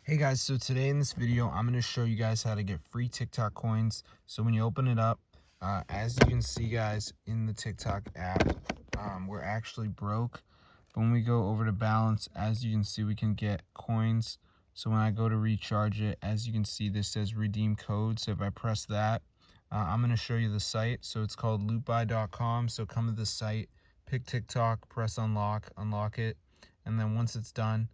Hey guys, so today in this video, I'm going to show you guys how to get free TikTok coins. So when you open it up, as you can see guys in the TikTok app, we're actually broke. But when we go over to balance, as you can see, we can get coins. So when I go to recharge it, as you can see, this says redeem code. So if I press that, I'm going to show you the site. So it's called lootbuy.com. So come to the site, pick TikTok, press unlock it. And then once it's done,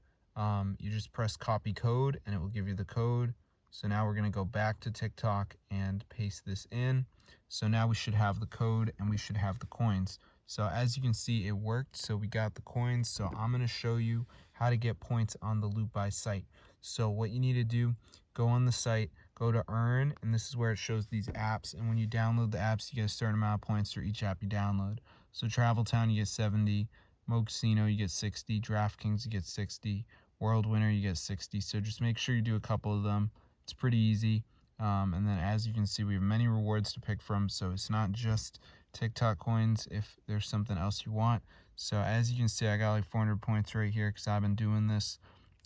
you just press copy code and it will give you the code. So now we're going to go back to TikTok and paste this in. So now we should have the code and we should have the coins. So as you can see, it worked. So we got the coins. So I'm going to show you how to get points on the Loot Buy site. So what you need to do, go on the site, go to earn, and this is where it shows these apps. And when you download the apps, you get a certain amount of points for each app you download. So Travel Town, you get 70. Mo Casino, you get 60. DraftKings, you get 60. World Winner, you get 60. So just make sure you do a couple of them. It's pretty easy. And then as you can see, we have many rewards to pick from. So it's not just TikTok coins if there's something else you want. So as you can see, I got like 400 points right here because I've been doing this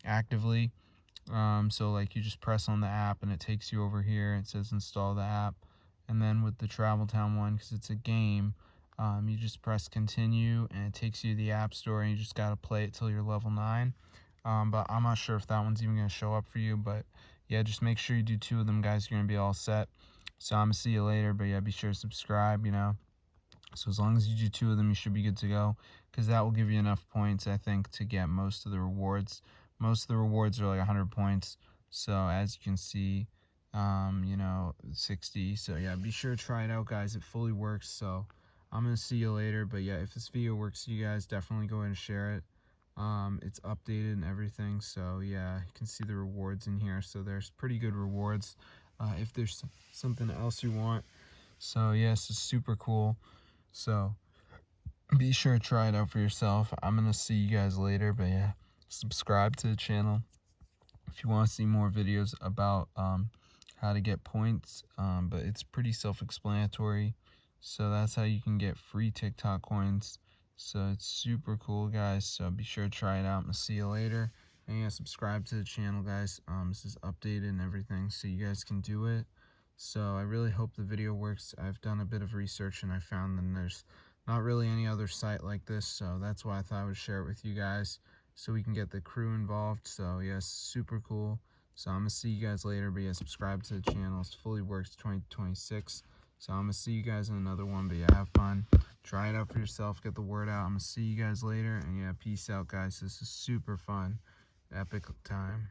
actively. So like you just press on the app and it takes you over here. It says install the app. And then with the Travel Town one, because it's a game, you just press continue and it takes you to the app store and you just got to play it till you're level 9. But I'm not sure if that one's even going to show up for you. But yeah, just make sure you do 2 of them, guys. You're going to be all set. So I'm going to see you later. But yeah, be sure to subscribe, So as long as you do 2 of them, you should be good to go. Because that will give you enough points, I think, to get most of the rewards. Most of the rewards are like 100 points. So as you can see, 60. So yeah, be sure to try it out, guys. It fully works. So I'm going to see you later. But yeah, if this video works for you guys, definitely go ahead and share it. It's updated and everything, so yeah, you can see the rewards in here. So there's pretty good rewards if there's something else you want. So yes, it's super cool. So be sure to try it out for yourself. I'm gonna see you guys later, but yeah, subscribe to the channel if you want to see more videos about how to get points. But it's pretty self-explanatory. So that's how you can get free TikTok coins. So it's super cool, guys. So be sure to try it out. I'm gonna see you later. And yeah, subscribe to the channel, guys. This is updated and everything, so you guys can do it. So I really hope the video works. I've done a bit of research and I found that there's not really any other site like this. So that's why I thought I would share it with you guys, so we can get the crew involved. So yes, super cool. So I'm gonna see you guys later. But yeah, subscribe to the channel. It fully works 2026. So I'm gonna see you guys in another one. But yeah, have fun. Try it out for yourself. Get the word out. I'm gonna see you guys later. And yeah, peace out, guys. This is super fun. Epic time.